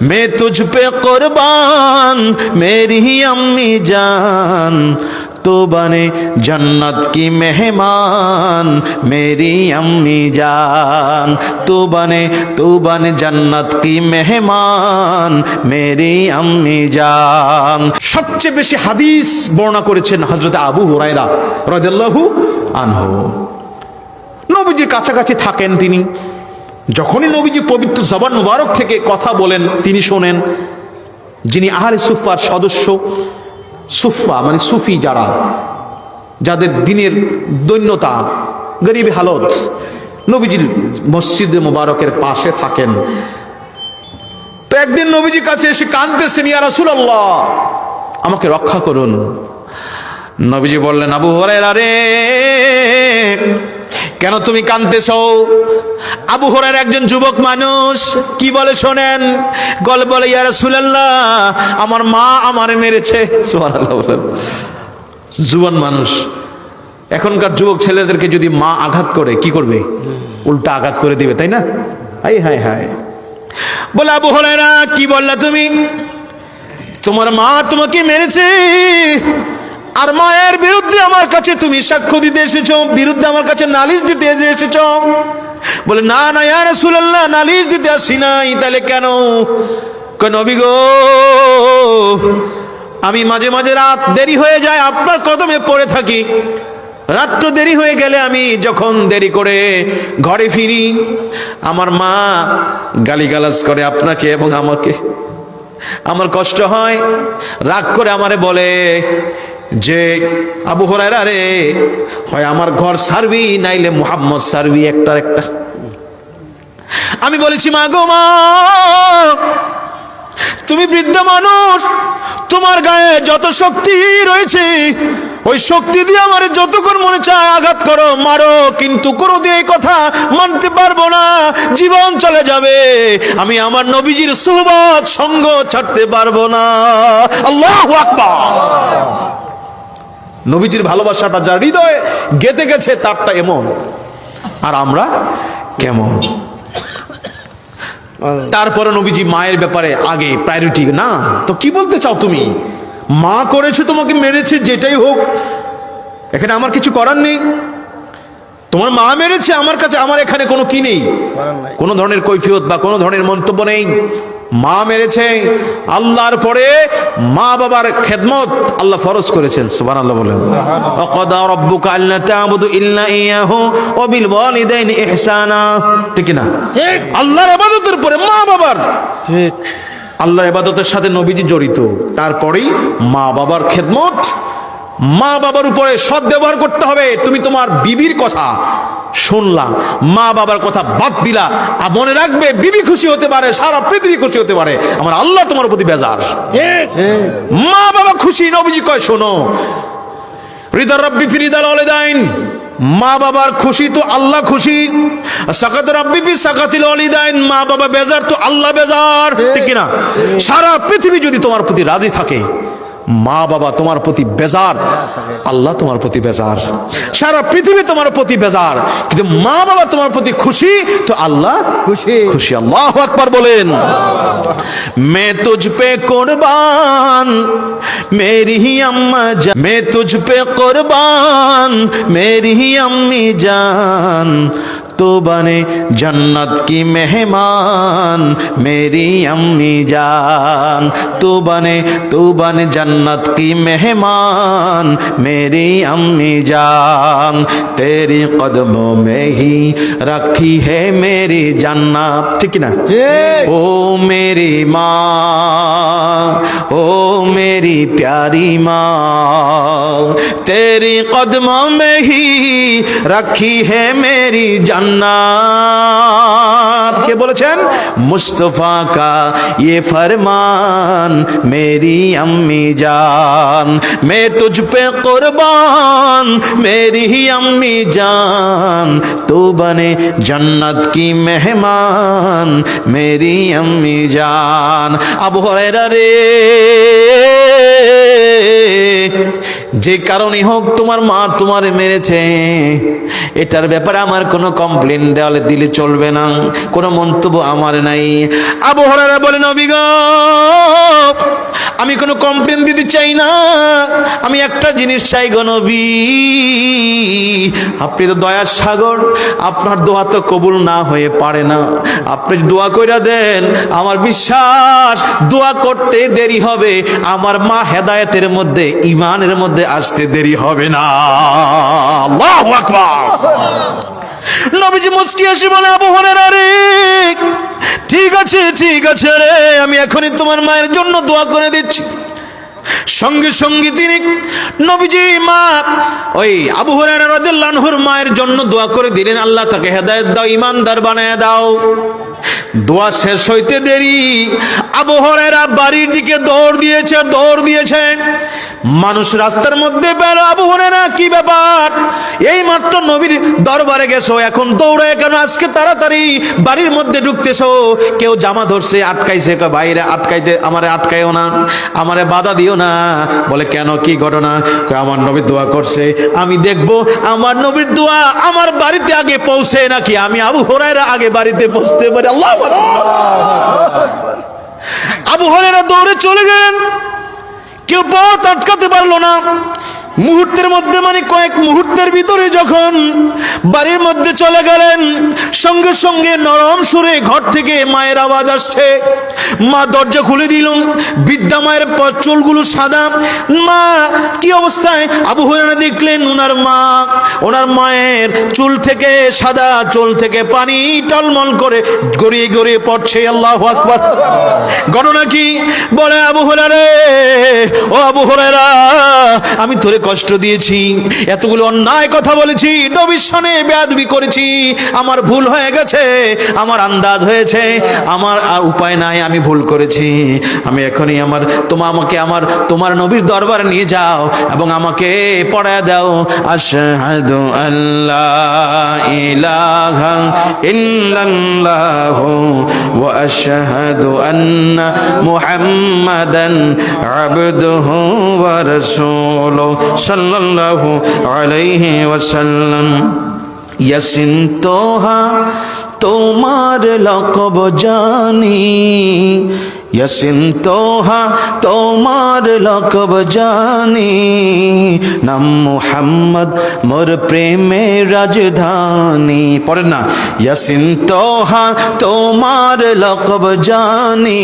मैं तुझ पे कुर्बान मेरी अम्मी जान, तो बने जन्नत की मेहमान मेरी अम्मी जान, तू बने जन्नत की मेहमान मेरी अम्मी जान। সবচেয়ে বেশি হাদিস বর্ণনা করেছেন হযরত আবু হুরায়রা রাদিয়াল্লাহু আনহু। নবীজির কাছাকাছি থাকেন তিনি, যখনই নবীজি পবিত্র জবান মুবারক থেকে কথা বলেন তিনি শোনেন। যিনি আহলে সুফার সদস্য, সুফা মানে সুফি যারা, যাদের দিনের দৈন্যতা গরিবী হালত, নবীজির মসজিদে মুবারকের পাশে থাকেন। তো একদিন নবীজির কাছে এসে কাঁদতেছেন, ইয়া রাসূলুল্লাহ আমাকে রক্ষা করুন। নবীজি বললেন, আবু হুরায়রা রে কেন তুমি কাঁদতেছো? আবু হুরায়রা একজন যুবক মানুষ, কি বলে শোনেন। বলে ইয়া রাসূলুল্লাহ আমার মা আমারে মেরেছে। সুবহানাল্লাহ বলেন। জুয়ান মানুষ, এখনকার যুবক ছেলেদেরকে যদি মা আঘাত করে কি করবে? উল্টা আঘাত করে দিবে, তাই না? High high high. বলে আবু হুরায়রা কি বললা তুমি? তোমার মা তোমাকে মেরেছে আর মায়ের বিরুদ্ধে আমার কাছে তুমি সাক্ষ্য দিতে এসেছো, বিরুদ্ধে আমার কাছে নালিশ দিতে এসেছো। বলে না না ইয়া রাসূলুল্লাহ নালিশ দিতে আসি নাই। তাহলে কেন? কয় নবী গো আমি মাঝে মাঝে রাত দেরি হয়ে যায় আপনার কদমে পড়ে থাকি। রাত্র দেরি হয়ে গেলে আমি যখন দেরি করে ঘরে ফিরি আমার মা গালিগালাজ করে আপনাকে এবং আমাকে। আমার কষ্ট হয়, রাগ করে আমারে বলে যে আবু হুরায়রা রে হয় আমার ঘর সারবি নাইলে মুহাম্মদ সারবি, একটা একটা। আমি বলেছি মা গো মা তুমি বৃদ্ধ মানুষ, তোমার গায়ে যত শক্তি রয়েছে ওই শক্তি দিয়ে আমার যতক্ষণ মনে চায় আঘাত করো মারো, কিন্তু কোনোদিন এই কথা মানতে পারবো না। জীবন চলে যাবে, আমি আমার নবীজির সুহবত সঙ্গ ছাড়তে পারবো না। আল্লাহু আকবার। নবীজির ভালোবাসাটা যার হৃদয়ে গেঁথে গেছে তারটা এমন, আর আমরা কেমন? তারপরে নবীজি মায়ের ব্যাপারে আগে প্রায়োরিটি না। তো কি বলতে চাও তুমি? মা করেছে তোমাকে মেরেছে, যেটাই হোক এখানে আমার কিছু করার নেই। তোমার মা মেরেছে, আমার কাছে আমার এখানে কোনো কি নেই, কোনো ধরনের কৈফিয়ত বা কোনো ধরনের মন্তব্য নেই। মা মেরেছে, আল্লাহর পরে মা বাবার খেদমত আল্লাহ ফরজ করেছেন। সুবহানাল্লাহ বলেন। ওয়াকাদা রাব্বুকা আল্লা তা'বুদু ইল্লা ইয়াহু ওয়া বিল ওয়ালিদাইনি ইহসানা। ঠিক না? ঠিক। আল্লাহর ইবাদতের পরে মা বাবার, ঠিক, আল্লাহর ইবাদতের সাথে নবীজি জড়িত। তারপরেই মা বাবার খেদমত, মা বাবার উপরে সৎ ব্যবহার করতে হবে। তুমি তোমার বিবির কথা শুনলা, মা বাবার কথা বাদ দিলা, আর মনে রাখবে বিবি খুশি হতে পারে, সারা পৃথিবী খুশি হতে পারে, আমার আল্লাহ তোমার প্রতি বেজার। মা বাবা খুশি, নবীজি কয় শোনো রিদা রাব্বি ফি রিদাল ওয়ালিদাইন, মা বাবার খুশি তো আল্লাহ খুশি। সাকাত রাব্বি ফি সাকাতিল ওয়ালিদাইন, মা বাবা বেজার তো আল্লাহ বেজার। ঠিক কি না? সারা পৃথিবী যদি তোমার প্রতি রাজি থাকে, মা বাবা তোমার প্রতি বেজার, আল্লাহ তোমার প্রতি বেজার। সারা পৃথিবী তোমার প্রতি বেজার, কিন্তু মা বাবা তোমার প্রতি খুশি তো আল্লাহ খুশি খুশি। আল্লাহু আকবার বলেন। मैं तुझ पे कुर्बान मेरी ही अम्मा जान, मैं तुझ पे कुर्बान मेरी ही अम्मी जान, तो बने जन्नत की मेहमान मेरी अम्मी जान, तो बने जन्नत की मेहमान मेरी अम्मी जान, तेरी कदमों में ही रखी है मेरी जन्नत। ठीक ना? ओ मेरी माँ, ओ मेरी प्यारी माँ, तेरी कदमों में ही रखी है मेरी जन्नत। কে বলেছেন? মুস্তাফা কা ये फरमान मेरी अम्मी जान, मैं तुझ पे कुर्बान मेरी ही अम्मी जान, तू बने जन्नत की मेहमान मेरी अम्मी जान। আবু হুরায়রা রে যে কারণে হোক তোমার মা তোমারে মেরেছে, এটার ব্যাপারে আমার কোনো কমপ্লেন দেওয়ালে দিলে চলবে না, কোনো মন্তব্য আমার নাই। আবু হুরায়রা বলেন, নবী গো, আমি কোনো কমপ্লেন দিতে চাই না, আমি একটা জিনিস চাই গো নবী, আপনি তো দয়ার সাগর, আপনার দোয়া তো কবুল না হয়ে পারে না, আপনি দোয়া কইরা দেন, আমার বিশ্বাস দোয়া করতে দেরি হবে, আমার মা হেদায়েতের মধ্যে, ঈমানের মধ্যে আসতে দেরি হবে না। আল্লাহু আকবার। নবীজি মুস্কি হাসি বলে, আবু হুরায়রা রে, ঠিক আছে রে, আমি এখনই তোমার মায়ের জন্য দোয়া করে দিচ্ছি। সঙ্গে সঙ্গে তিনি নবীজি মা ওই আবু হুরায়রা রাদিয়াল্লাহু আনহুর মায়ের জন্য দোয়া করে দিলেন, আল্লাহ তাকে হেদায়েত দাও, ঈমানদার বানায় দাও। দোয়া শেষ হইতে দেরি, আবু হুরায়রা বাড়ির দিকে দৌড় দিয়েছে। মানুষ রাস্তার মধ্যে বের, আবু হুরায়রা কি ব্যাপার, এই মাত্র নবীর দরবারে গেছো, এখন দৌড়ায় কেন, আজকে তাড়াতাড়ি বাড়ির মধ্যে ঢুকতেছো, কেউ জামা ধরছে, আটকাইছে, বাইরে আটকাইতে, আমারে আটকাইও না, আমারে বাধা দিও না। বলে কেন, কি ঘটনা? আমার নবী দোয়া করছে, আমি দেখবো আমার নবীর দোয়া আমার বাড়িতে আগে পৌঁছে নাকি আমি আবু হুরায়রা আগে বাড়িতে পৌঁছতে পারি। আল্লাহু আকবার। আবু হুরায়রা দৌড়ে চলে গেলেন, কেউ পথ আটকাতে পারলো না। মুহূর্তের মধ্যে, মানে কয়েক মুহূর্তের ভিতরে যখন বাড়ির মধ্যে চলে গেলেন, সঙ্গে সঙ্গে নরম সুরে ঘর থেকে মায়ের আওয়াজ আসছে। মা দরজা খুলে দিল, বৃদ্ধা মায়ের চুলগুলো সাদা। মা কি অবস্থায়? আবু হুরায়রা দেখলেন ওনার মায়ের চুল থেকে, সাদা চুল থেকে পানি টলমল করে গড়িয়ে গড়িয়ে পড়ছে। আল্লাহু আকবার। ঘটনা কি? বলে, আবু হুরায়রা, ও আবু হুরায়রা, আমি তোরে কষ্ট দিয়েছি, এতগুলো অন্যায় কথা বলেছি, নবীর সামনে বেয়াদবি করেছি, আমার ভুল হয়ে গেছে, আমার আন্দাজ হয়েছে, আমার আর উপায় নাই, আমি ভুল করেছি, আমি এখনই আমাকে তোমার নবীর দরবারে নিয়ে যাও এবং আমাকে পড়ায় দাও, আশহাদু আল্লা ইলাহা ইল্লাল্লাহু ওয়া আশহাদু আন্না মুহাম্মাদান আবদুহু ওয়া রাসূলুহু সাল্লাল্লাহু আলাইহি ওয়াসাল্লাম। ইয়াসিন তোহা তোমার লকব জানি, ইয়াসিন তোহা তোমার লকব জানি, নাম মুহাম্মদ মোর প্রেমের রাজধানী। পড়েন না, ইয়াসিন তোহা তোমার লকব জানি,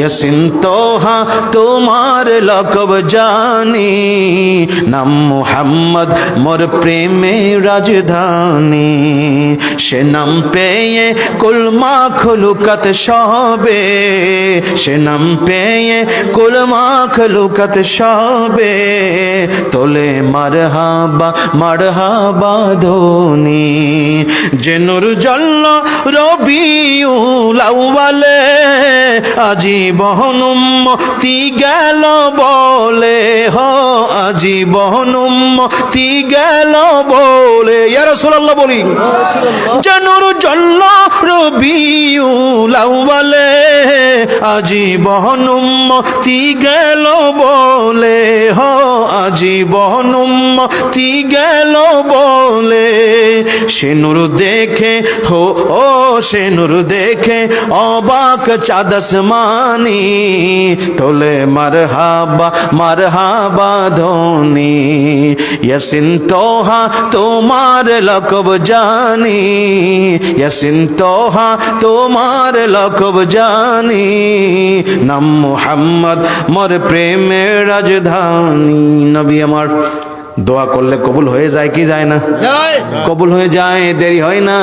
ইয়াসিন তোহা তোমার লকব জানি, নাম মুহাম্মদ মোর প্রেমের রাজধানী। সে নাম পেয়ে কুল মাখলুকাত সবে, সে নাম পেয়ে কুল মাখলুকাত সবে, তোলে মারহাবা মারহাবা ধ্বনি। যে নূর জ্বলল রবিউল আউয়ালে, আজীবন উম্মতি গেল বলে, আজীবন উম্মতি গেল বলে। ইয়া রাসূলুল্লাহ বলি, যে নূর জ্বলল রবিউল আউয়ালে, আজীবন উম্মতি গেল বলে, আজীবন উম্মতি গেল বলে। সে নূর দেখে সে নূর দেখে অবাক চাঁদ আসমানি, তোলে মারহাবা মারহাবা ধ্বনি। ইয়াসিন তোহা তোমার লকব জানি, ইয়াসিন তোহা তোমার লকব জানি, নাম মুহাম্মদ মোর প্রেমের রাজধানী। নবী আমার দোয়া করলে কবুল হয়ে যায় কি যায় না? কবুল হয়ে যায়, দেরি হয় না।